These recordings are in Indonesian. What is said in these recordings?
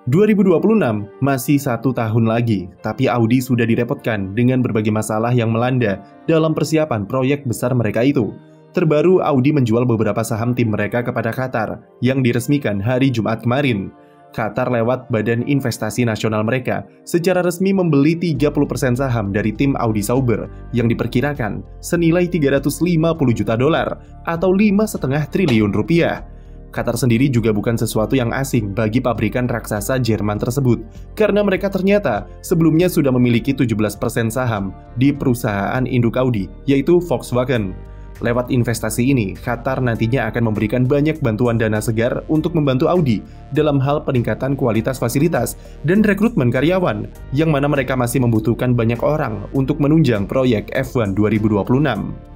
2026 masih 1 tahun lagi, tapi Audi sudah direpotkan dengan berbagai masalah yang melanda dalam persiapan proyek besar mereka itu. Terbaru, Audi menjual beberapa saham tim mereka kepada Qatar yang diresmikan hari Jumat kemarin. Qatar lewat Badan Investasi Nasional mereka secara resmi membeli 30% saham dari tim Audi Sauber yang diperkirakan senilai 350 juta dolar atau 5,5 triliun rupiah. Qatar sendiri juga bukan sesuatu yang asing bagi pabrikan raksasa Jerman tersebut, karena mereka ternyata sebelumnya sudah memiliki 17% saham di perusahaan induk Audi, yaitu Volkswagen. Lewat investasi ini, Qatar nantinya akan memberikan banyak bantuan dana segar untuk membantu Audi dalam hal peningkatan kualitas fasilitas dan rekrutmen karyawan, yang mana mereka masih membutuhkan banyak orang untuk menunjang proyek F1 2026.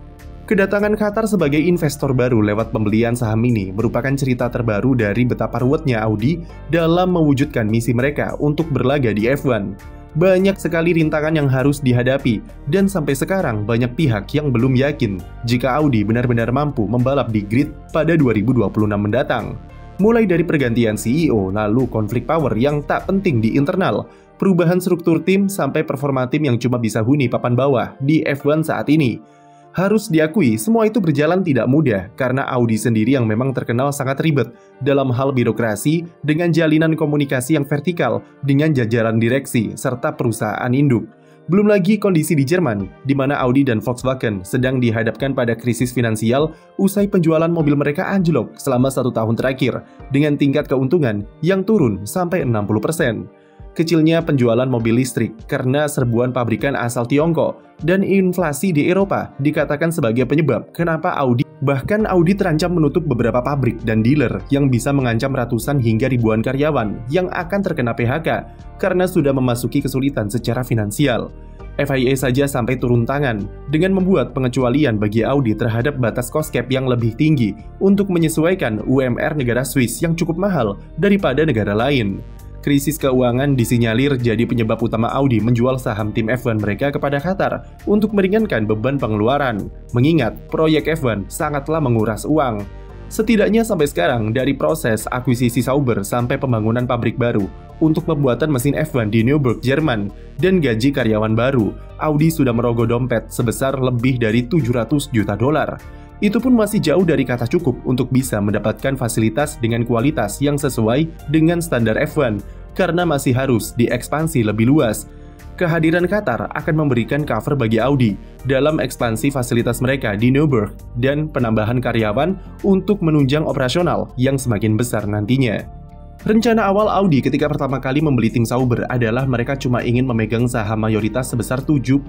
Kedatangan Qatar sebagai investor baru lewat pembelian saham ini merupakan cerita terbaru dari betapa ruwetnya Audi dalam mewujudkan misi mereka untuk berlaga di F1. Banyak sekali rintangan yang harus dihadapi, dan sampai sekarang banyak pihak yang belum yakin jika Audi benar-benar mampu membalap di grid pada 2026 mendatang. Mulai dari pergantian CEO, lalu konflik power yang tak penting di internal, perubahan struktur tim, sampai performa tim yang cuma bisa huni papan bawah di F1 saat ini. Harus diakui, semua itu berjalan tidak mudah karena Audi sendiri yang memang terkenal sangat ribet dalam hal birokrasi dengan jalinan komunikasi yang vertikal dengan jajaran direksi serta perusahaan induk. Belum lagi kondisi di Jerman, di mana Audi dan Volkswagen sedang dihadapkan pada krisis finansial usai penjualan mobil mereka anjlok selama 1 tahun terakhir dengan tingkat keuntungan yang turun sampai 60%. Kecilnya penjualan mobil listrik karena serbuan pabrikan asal Tiongkok dan inflasi di Eropa dikatakan sebagai penyebab kenapa Bahkan Audi terancam menutup beberapa pabrik dan dealer yang bisa mengancam ratusan hingga ribuan karyawan yang akan terkena PHK karena sudah memasuki kesulitan secara finansial. FIA saja sampai turun tangan dengan membuat pengecualian bagi Audi terhadap batas cost cap yang lebih tinggi untuk menyesuaikan UMR negara Swiss yang cukup mahal daripada negara lain. Krisis keuangan disinyalir jadi penyebab utama Audi menjual saham tim F1 mereka kepada Qatar untuk meringankan beban pengeluaran, mengingat proyek F1 sangatlah menguras uang. Setidaknya sampai sekarang, dari proses akuisisi Sauber sampai pembangunan pabrik baru untuk pembuatan mesin F1 di Nürburgring, Jerman, dan gaji karyawan baru, Audi sudah merogoh dompet sebesar lebih dari 700 juta dolar. Itu pun masih jauh dari kata cukup untuk bisa mendapatkan fasilitas dengan kualitas yang sesuai dengan standar F1, karena masih harus diekspansi lebih luas. Kehadiran Qatar akan memberikan cover bagi Audi dalam ekspansi fasilitas mereka di Nürburgring dan penambahan karyawan untuk menunjang operasional yang semakin besar nantinya. Rencana awal Audi ketika pertama kali membeli tim Sauber adalah mereka cuma ingin memegang saham mayoritas sebesar 75%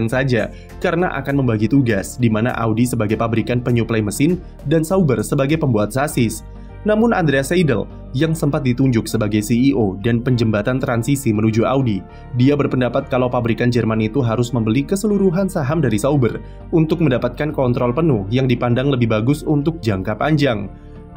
saja karena akan membagi tugas, di mana Audi sebagai pabrikan penyuplai mesin dan Sauber sebagai pembuat sasis. Namun Andreas Seidel yang sempat ditunjuk sebagai CEO dan penjembatan transisi menuju Audi, dia berpendapat kalau pabrikan Jerman itu harus membeli keseluruhan saham dari Sauber untuk mendapatkan kontrol penuh yang dipandang lebih bagus untuk jangka panjang.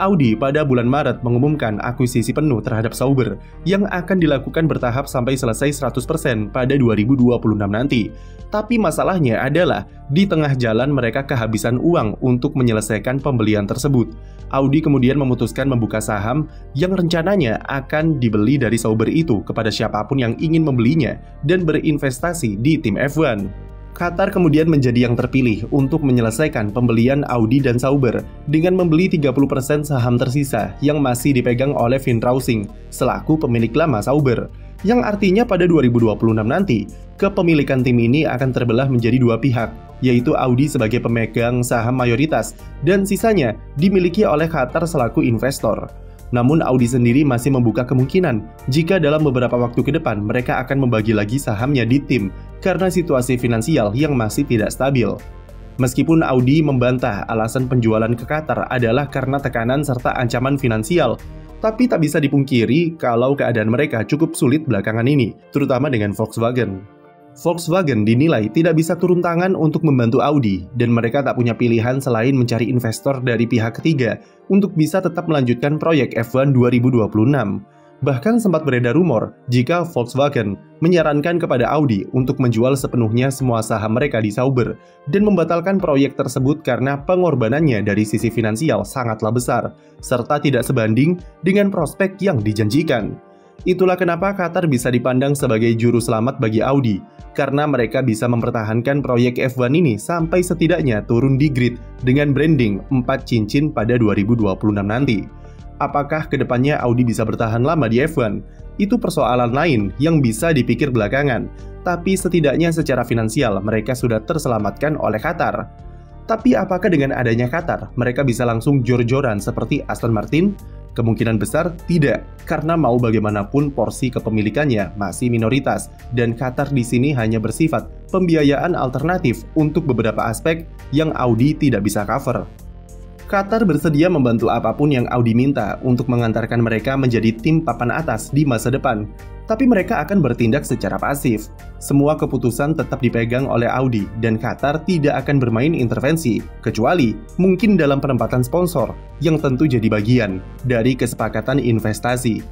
Audi pada bulan Maret mengumumkan akuisisi penuh terhadap Sauber yang akan dilakukan bertahap sampai selesai 100% pada 2026 nanti. Tapi masalahnya adalah di tengah jalan mereka kehabisan uang untuk menyelesaikan pembelian tersebut. Audi kemudian memutuskan membuka saham yang rencananya akan dibeli dari Sauber itu kepada siapapun yang ingin membelinya dan berinvestasi di tim F1. Qatar kemudian menjadi yang terpilih untuk menyelesaikan pembelian Audi dan Sauber dengan membeli 30% saham tersisa yang masih dipegang oleh Windrawsing selaku pemilik lama Sauber, yang artinya pada 2026 nanti kepemilikan tim ini akan terbelah menjadi dua pihak, yaitu Audi sebagai pemegang saham mayoritas dan sisanya dimiliki oleh Qatar selaku investor. Namun Audi sendiri masih membuka kemungkinan jika dalam beberapa waktu ke depan mereka akan membagi lagi sahamnya di tim karena situasi finansial yang masih tidak stabil. Meskipun Audi membantah alasan penjualan ke Qatar adalah karena tekanan serta ancaman finansial, tapi tak bisa dipungkiri kalau keadaan mereka cukup sulit belakangan ini, terutama dengan Volkswagen. Volkswagen dinilai tidak bisa turun tangan untuk membantu Audi, dan mereka tak punya pilihan selain mencari investor dari pihak ketiga untuk bisa tetap melanjutkan proyek F1 2026. Bahkan sempat beredar rumor jika Volkswagen menyarankan kepada Audi untuk menjual sepenuhnya semua saham mereka di Sauber dan membatalkan proyek tersebut karena pengorbanannya dari sisi finansial sangatlah besar, serta tidak sebanding dengan prospek yang dijanjikan. Itulah kenapa Qatar bisa dipandang sebagai juru selamat bagi Audi, karena mereka bisa mempertahankan proyek F1 ini sampai setidaknya turun di grid dengan branding 4 cincin pada 2026 nanti. Apakah kedepannya Audi bisa bertahan lama di F1? Itu persoalan lain yang bisa dipikir belakangan, tapi setidaknya secara finansial mereka sudah terselamatkan oleh Qatar. Tapi apakah dengan adanya Qatar, mereka bisa langsung jor-joran seperti Aston Martin? Kemungkinan besar tidak, karena mau bagaimanapun porsi kepemilikannya masih minoritas, dan Qatar di sini hanya bersifat pembiayaan alternatif untuk beberapa aspek yang Audi tidak bisa cover. Qatar bersedia membantu apapun yang Audi minta untuk mengantarkan mereka menjadi tim papan atas di masa depan, tapi mereka akan bertindak secara pasif. Semua keputusan tetap dipegang oleh Audi dan Qatar tidak akan bermain intervensi, kecuali mungkin dalam penempatan sponsor yang tentu jadi bagian dari kesepakatan investasi.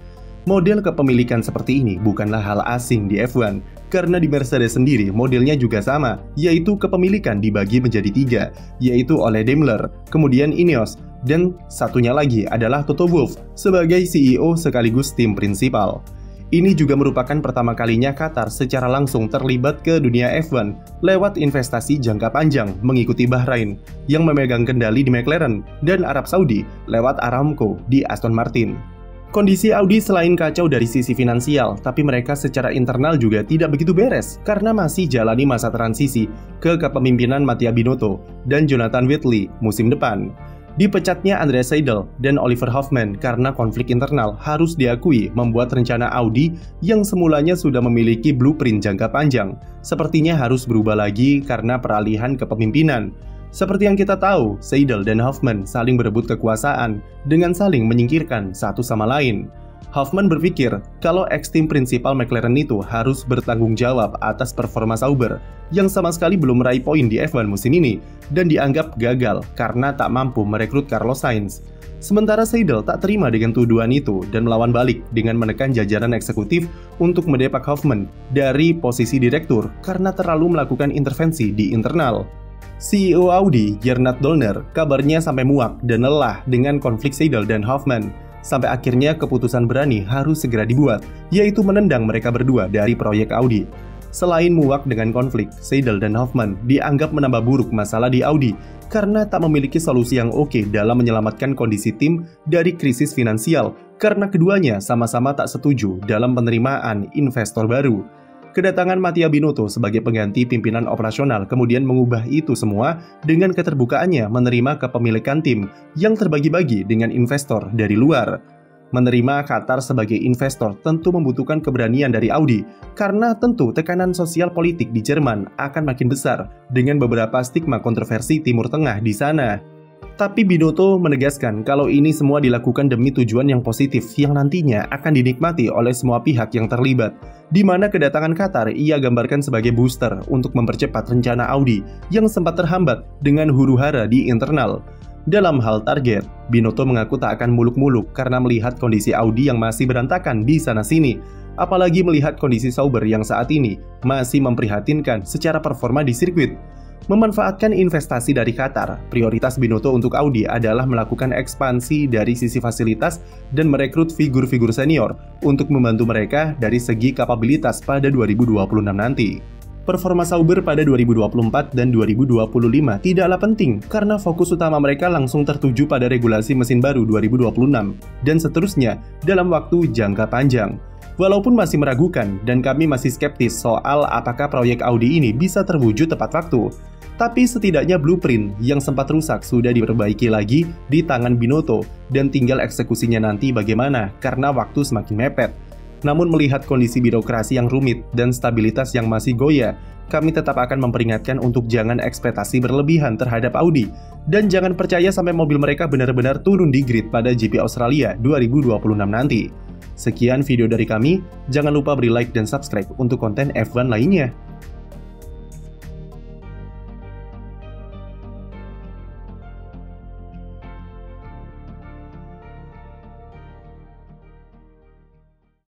Model kepemilikan seperti ini bukanlah hal asing di F1, karena di Mercedes sendiri modelnya juga sama, yaitu kepemilikan dibagi menjadi 3, yaitu oleh Daimler, kemudian Ineos, dan satunya lagi adalah Toto Wolff sebagai CEO sekaligus tim prinsipal. Ini juga merupakan pertama kalinya Qatar secara langsung terlibat ke dunia F1 lewat investasi jangka panjang mengikuti Bahrain yang memegang kendali di McLaren dan Arab Saudi lewat Aramco di Aston Martin. Kondisi Audi selain kacau dari sisi finansial, tapi mereka secara internal juga tidak begitu beres karena masih jalani masa transisi ke kepemimpinan Mattia Binotto dan Jonathan Whitley musim depan. Dipecatnya Andreas Seidl dan Oliver Hoffmann karena konflik internal harus diakui membuat rencana Audi yang semulanya sudah memiliki blueprint jangka panjang, sepertinya harus berubah lagi karena peralihan kepemimpinan. Seperti yang kita tahu, Seidl dan Hoffmann saling berebut kekuasaan dengan saling menyingkirkan satu sama lain. Hoffmann berpikir kalau ex-tim prinsipal McLaren itu harus bertanggung jawab atas performa Sauber yang sama sekali belum meraih poin di F1 musim ini dan dianggap gagal karena tak mampu merekrut Carlos Sainz. Sementara Seidl tak terima dengan tuduhan itu dan melawan balik dengan menekan jajaran eksekutif untuk mendepak Hoffmann dari posisi direktur karena terlalu melakukan intervensi di internal. CEO Audi, Gernot Dollner, kabarnya sampai muak dan lelah dengan konflik Seidl dan Hoffmann. Sampai akhirnya keputusan berani harus segera dibuat, yaitu menendang mereka berdua dari proyek Audi. Selain muak dengan konflik, Seidl dan Hoffmann dianggap menambah buruk masalah di Audi karena tak memiliki solusi yang oke dalam menyelamatkan kondisi tim dari krisis finansial karena keduanya sama-sama tak setuju dalam penerimaan investor baru. Kedatangan Mattia Binotto sebagai pengganti pimpinan operasional kemudian mengubah itu semua dengan keterbukaannya menerima kepemilikan tim yang terbagi-bagi dengan investor dari luar. Menerima Qatar sebagai investor tentu membutuhkan keberanian dari Audi, karena tentu tekanan sosial politik di Jerman akan makin besar dengan beberapa stigma kontroversi Timur Tengah di sana. Tapi Binotto menegaskan kalau ini semua dilakukan demi tujuan yang positif yang nantinya akan dinikmati oleh semua pihak yang terlibat, di mana kedatangan Qatar ia gambarkan sebagai booster untuk mempercepat rencana Audi yang sempat terhambat dengan huru-hara di internal. Dalam hal target, Binotto mengaku tak akan muluk-muluk karena melihat kondisi Audi yang masih berantakan di sana-sini, apalagi melihat kondisi Sauber yang saat ini masih memprihatinkan secara performa di sirkuit. Memanfaatkan investasi dari Qatar, prioritas Binotto untuk Audi adalah melakukan ekspansi dari sisi fasilitas dan merekrut figur-figur senior untuk membantu mereka dari segi kapabilitas pada 2026 nanti. Performa Sauber pada 2024 dan 2025 tidaklah penting karena fokus utama mereka langsung tertuju pada regulasi mesin baru 2026 dan seterusnya dalam waktu jangka panjang. Walaupun masih meragukan dan kami masih skeptis soal apakah proyek Audi ini bisa terwujud tepat waktu, tapi setidaknya blueprint yang sempat rusak sudah diperbaiki lagi di tangan Binotto dan tinggal eksekusinya nanti bagaimana karena waktu semakin mepet. Namun melihat kondisi birokrasi yang rumit dan stabilitas yang masih goyah, kami tetap akan memperingatkan untuk jangan ekspektasi berlebihan terhadap Audi dan jangan percaya sampai mobil mereka benar-benar turun di grid pada GP Australia 2026 nanti. Sekian video dari kami, jangan lupa beri like dan subscribe untuk konten F1 lainnya.